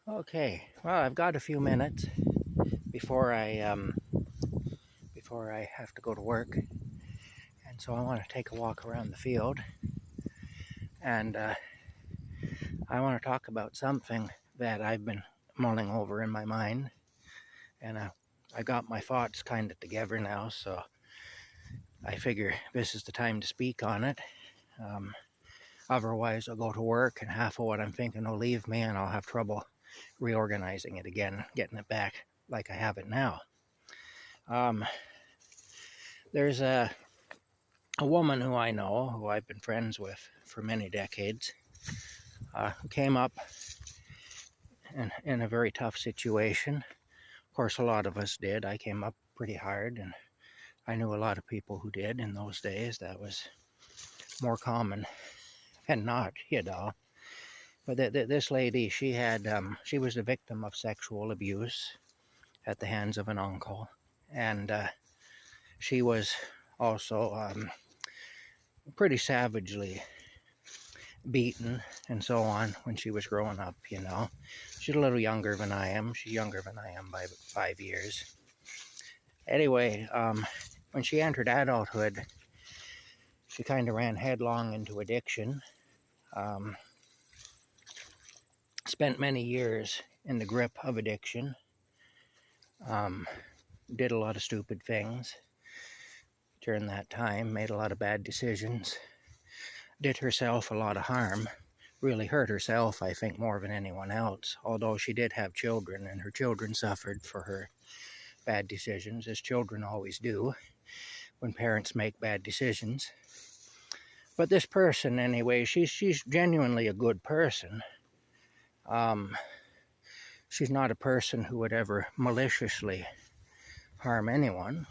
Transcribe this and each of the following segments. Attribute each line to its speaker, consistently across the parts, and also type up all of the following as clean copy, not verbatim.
Speaker 1: Okay, well, I've got a few minutes before I have to go to work, and so I want to take a walk around the field, and I want to talk about something that I've been mulling over in my mind, and I got my thoughts kind of together now, so I figure this is the time to speak on it. Um, Otherwise, I'll go to work, and half of what I'm thinking will leave me, and I'll have trouble reorganizing it again, getting it back like I have it now. Um, there's a woman who I know, who I've been friends with for many decades, who came up in a very tough situation. Of course, a lot of us did. I came up pretty hard, and I knew a lot of people who did in those days. That was more common and not. But this lady, she was the victim of sexual abuse at the hands of an uncle, and she was also pretty savagely beaten and so on when she was growing up. She's a little younger than I am. She's younger than I am by 5 years. Anyway, when she entered adulthood, she kind of ran headlong into addiction. Um, Spent many years in the grip of addiction. Um, did a lot of stupid things during that time, made a lot of bad decisions, did herself a lot of harm, really hurt herself, I think, more than anyone else, although she did have children, and her children suffered for her bad decisions, as children always do when parents make bad decisions. But this person, anyway, she's genuinely a good person. Um, she's not a person who would ever maliciously harm anyone.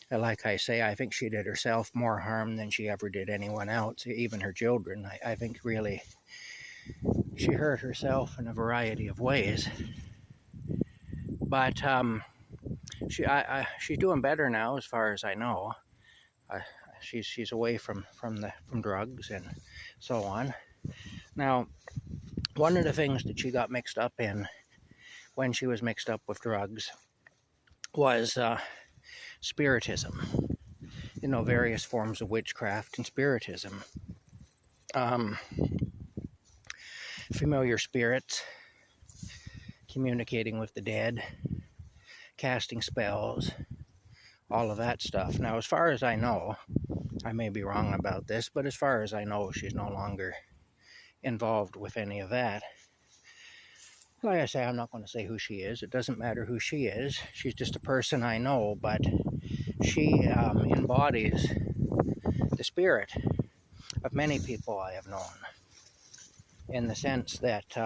Speaker 1: Like I say, I think she did herself more harm than she ever did anyone else, even her children. I think really she hurt herself in a variety of ways. But she's doing better now, as far as I know. Uh, she's away from drugs and so on. Now, one of the things that she got mixed up in when she was mixed up with drugs was spiritism. Various forms of witchcraft and spiritism. Um, Familiar spirits, communicating with the dead, casting spells, all of that stuff. Now, as far as I know, I may be wrong about this, but as far as I know, she's no longer involved with any of that. Like I say, I'm not going to say who she is. It doesn't matter who she is. She's just a person I know, but she embodies the spirit of many people I have known, in the sense that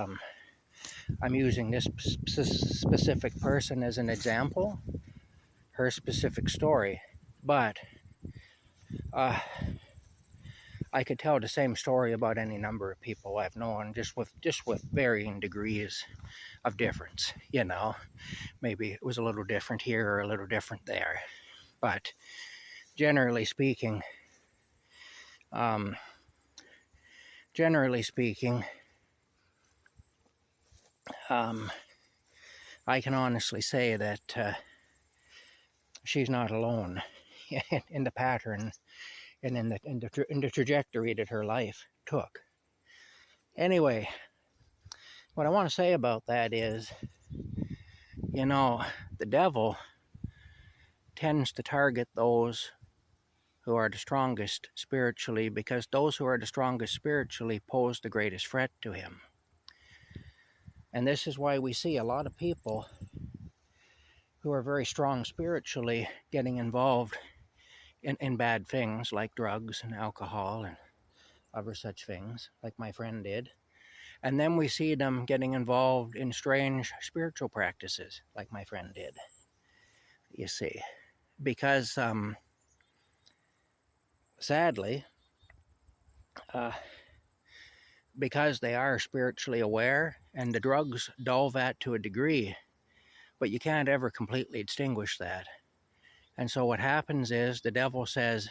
Speaker 1: I'm using this specific person as an example, her specific story, but I could tell the same story about any number of people I've known, just with varying degrees of difference. Maybe it was a little different here or a little different there, but generally speaking, um, I can honestly say that she's not alone in the pattern and in the trajectory that her life took. Anyway, what I want to say about that is, the devil tends to target those who are the strongest spiritually, because those who are the strongest spiritually pose the greatest threat to him. And this is why we see a lot of people who are very strong spiritually getting involved in bad things like drugs and alcohol and other such things, like my friend did. And then we see them getting involved in strange spiritual practices, like my friend did. You see, because sadly, because they are spiritually aware, and the drugs dull that to a degree, but you can't ever completely extinguish that. And so what happens is the devil says,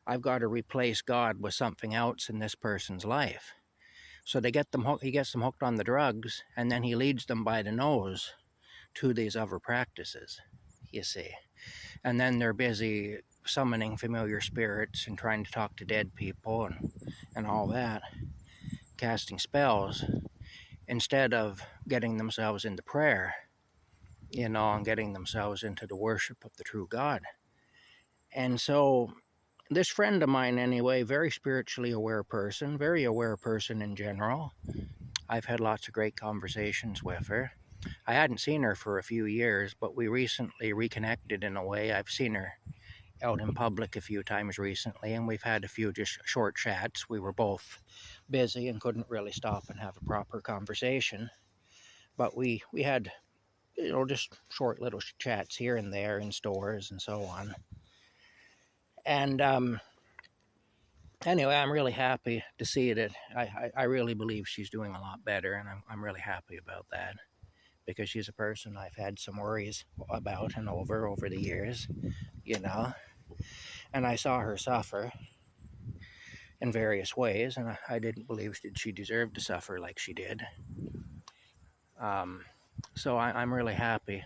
Speaker 1: I've got to replace God with something else in this person's life. So they get them he gets them hooked on the drugs, and then he leads them by the nose to these other practices, you see. And then they're busy summoning familiar spirits and trying to talk to dead people and all that, casting spells, instead of getting themselves into prayer, and getting themselves into the worship of the true God. And so this friend of mine anyway, very spiritually aware person, very aware person in general. I've had lots of great conversations with her. I hadn't seen her for a few years, but we recently reconnected in a way. I've seen her out in public a few times recently, and we've had a few just short chats. We were both busy and couldn't really stop and have a proper conversation. But we had, just short little chats here and there in stores and so on. And anyway, I'm really happy to see that. I really believe she's doing a lot better, and I'm really happy about that, because she's a person I've had some worries about and over the years, and I saw her suffer in various ways, and I didn't believe that she deserved to suffer like she did. So I'm really happy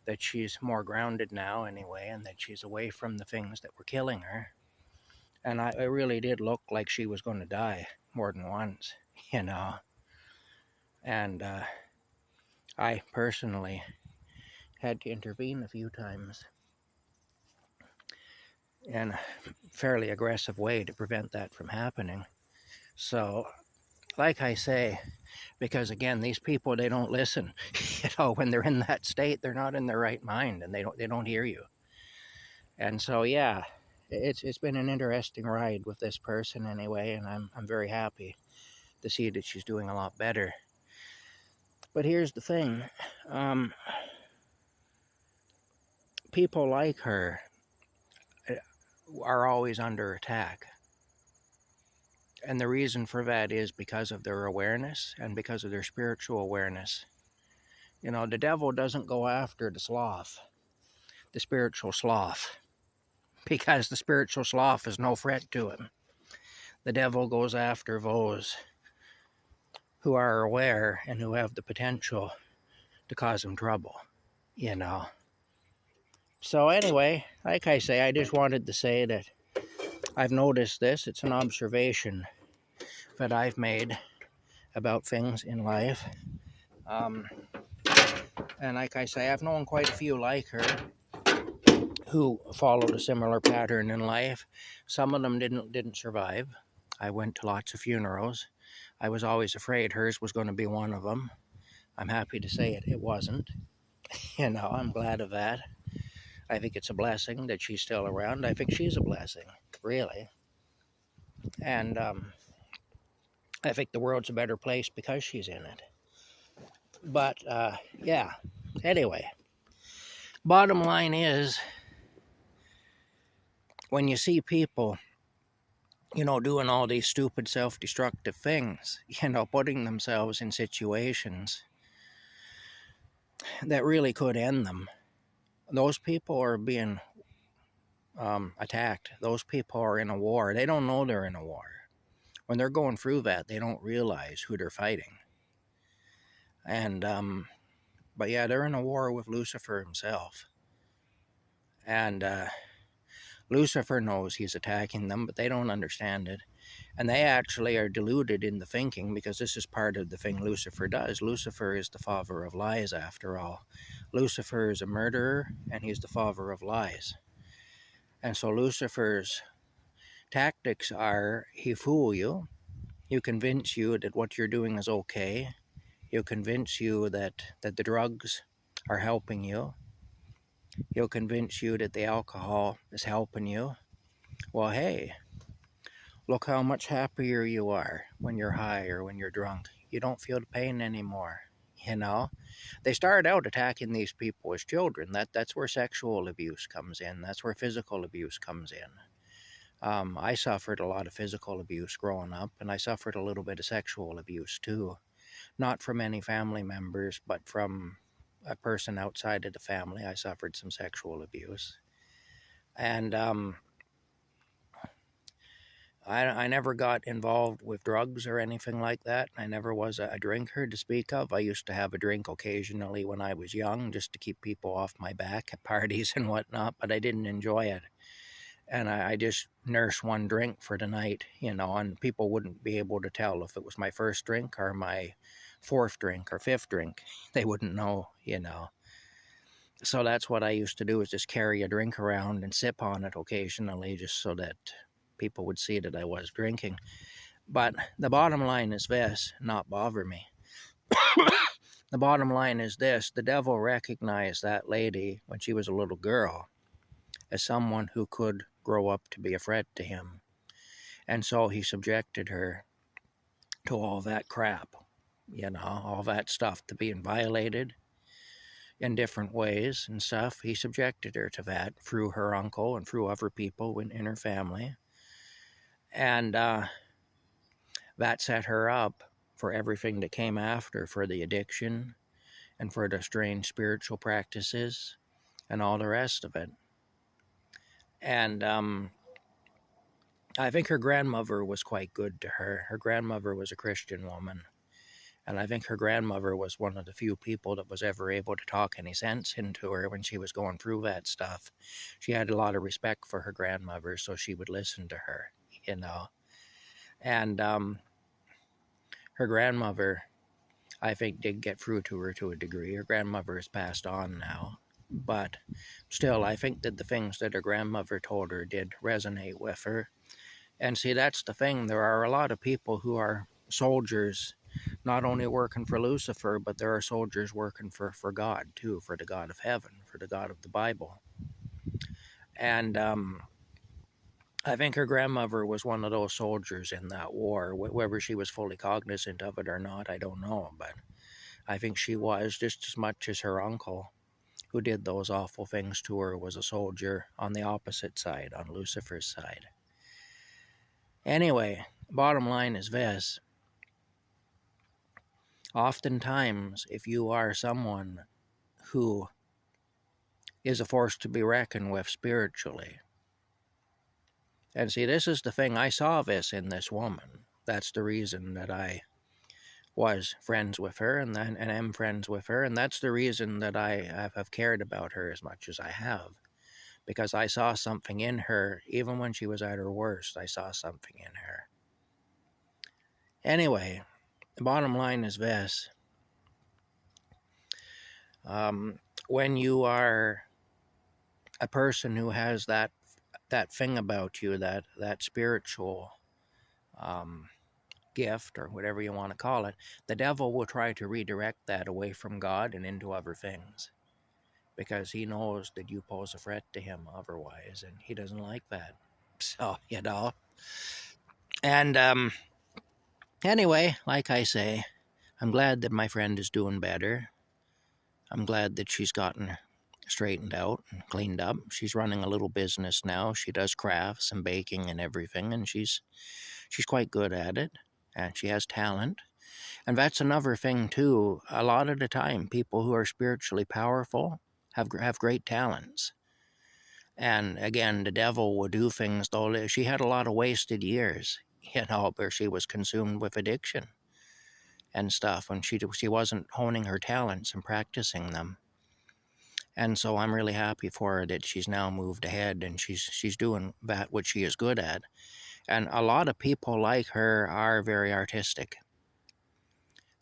Speaker 1: that she's more grounded now anyway, and that she's away from the things that were killing her. And it really did look like she was going to die more than once, And I personally had to intervene a few times in a fairly aggressive way to prevent that from happening. So, like I say, because again, these people, they don't listen. When they're in that state, they're not in their right mind, and they don't hear you. And so, yeah, it's been an interesting ride with this person anyway, and I'm very happy to see that she's doing a lot better. But here's the thing. People like her are always under attack. And the reason for that is because of their awareness and because of their spiritual awareness. The devil doesn't go after the sloth, the spiritual sloth, because the spiritual sloth is no threat to him. The devil goes after those who are aware and who have the potential to cause him trouble, So anyway, like I say, I just wanted to say that I've noticed this. It's an observation that I've made about things in life. And like I say, I've known quite a few like her who followed a similar pattern in life. Some of them didn't survive. I went to lots of funerals. I was always afraid hers was going to be one of them. I'm happy to say it wasn't. I'm glad of that. I think it's a blessing that she's still around. I think she's a blessing, really. And I think the world's a better place because she's in it. But, yeah. Anyway, bottom line is, when you see people, doing all these stupid self-destructive things, putting themselves in situations that really could end them, those people are being attacked. Those people are in a war. They don't know they're in a war. When they're going through that, they don't realize who they're fighting. And, but yeah, they're in a war with Lucifer himself. And Lucifer knows he's attacking them, but they don't understand it. And they actually are deluded in the thinking, because this is part of the thing Lucifer does. Lucifer is the father of lies, after all. Lucifer is a murderer, and he's the father of lies. And so Lucifer's tactics are, he fool you. He'll convince you that what you're doing is okay. He'll convince you that the drugs are helping you. He'll convince you that the alcohol is helping you. Well, hey, look how much happier you are when you're high or when you're drunk. You don't feel the pain anymore, They start out attacking these people as children. That's where sexual abuse comes in. That's where physical abuse comes in. I suffered a lot of physical abuse growing up, and I suffered a little bit of sexual abuse too. Not from any family members, but from a person outside of the family. I suffered some sexual abuse. And I never got involved with drugs or anything like that. I never was a drinker to speak of. I used to have a drink occasionally when I was young just to keep people off my back at parties and whatnot, but I didn't enjoy it. And I just nursed one drink for the night, and people wouldn't be able to tell if it was my first drink or my fourth drink or fifth drink. They wouldn't know. So that's what I used to do, is just carry a drink around and sip on it occasionally just so that people would see that I was drinking. But the bottom line is this, not bother me. The bottom line is this: the devil recognized that lady when she was a little girl as someone who could grow up to be a threat to him. And so he subjected her to all that crap, all that stuff, to being violated in different ways and stuff. He subjected her to that through her uncle and through other people in her family. And that set her up for everything that came after, for the addiction and for the strange spiritual practices and all the rest of it. And I think her grandmother was quite good to her. Her grandmother was a Christian woman. And I think her grandmother was one of the few people that was ever able to talk any sense into her when she was going through that stuff. She had a lot of respect for her grandmother, so she would listen to her, And her grandmother, I think, did get through to her to a degree. Her grandmother has passed on now. But still, I think that the things that her grandmother told her did resonate with her. And see, that's the thing. There are a lot of people who are soldiers, not only working for Lucifer, but there are soldiers working for God too, for the God of heaven, for the God of the Bible. And I think her grandmother was one of those soldiers in that war. Whether she was fully cognizant of it or not, I don't know. But I think she was, just as much as her uncle, who did those awful things to her, was a soldier on the opposite side, on Lucifer's side. Anyway, bottom line is this. Oftentimes, if you are someone who is a force to be reckoned with spiritually, and see, this is the thing, I saw this in this woman. That's the reason that I was friends with her and am friends with her, and that's the reason that I have cared about her as much as I have, because I saw something in her. Even when she was at her worst, I saw something in her. Anyway, the bottom line is this. When you are a person who has that thing about you, that spiritual gift, or whatever you want to call it, the devil will try to redirect that away from God and into other things, because he knows that you pose a threat to him otherwise, and he doesn't like that. So, And anyway, like I say, I'm glad that my friend is doing better. I'm glad that she's gotten straightened out and cleaned up. She's running a little business now. She does crafts and baking and everything, and she's quite good at it, and she has talent. And that's another thing too. A lot of the time, people who are spiritually powerful have great talents. And again, the devil will do things, though. She had a lot of wasted years, where she was consumed with addiction and stuff, and she wasn't honing her talents and practicing them. And so I'm really happy for her that she's now moved ahead and she's doing that what she is good at. And a lot of people like her are very artistic,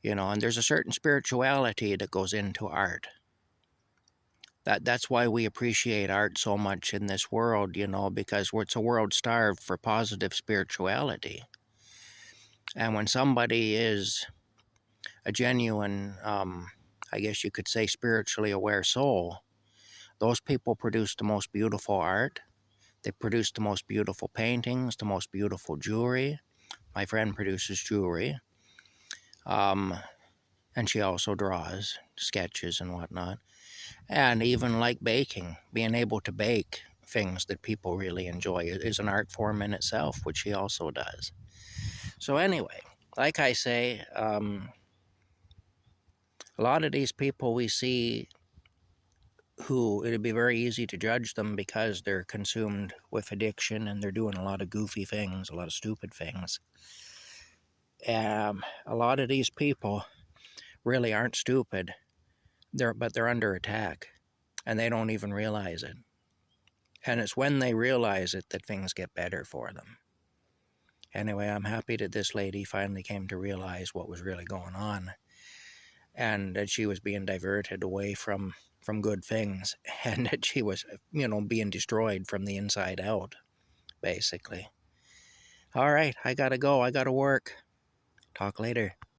Speaker 1: and there's a certain spirituality that goes into art. That's why we appreciate art so much in this world, because it's a world starved for positive spirituality. And when somebody is a genuine, I guess you could say, spiritually aware soul, those people produce the most beautiful art. They produce the most beautiful paintings, the most beautiful jewelry. My friend produces jewelry. And she also draws sketches and whatnot. And even like baking, being able to bake things that people really enjoy is an art form in itself, which she also does. So anyway, like I say, a lot of these people we see who it'd be very easy to judge them because they're consumed with addiction and they're doing a lot of goofy things, a lot of stupid things. A lot of these people really aren't stupid, but they're under attack and they don't even realize it. And it's when they realize it that things get better for them. Anyway, I'm happy that this lady finally came to realize what was really going on and that she was being diverted away from good things and that she was, being destroyed from the inside out, basically. All right, I gotta go. I gotta work. Talk later.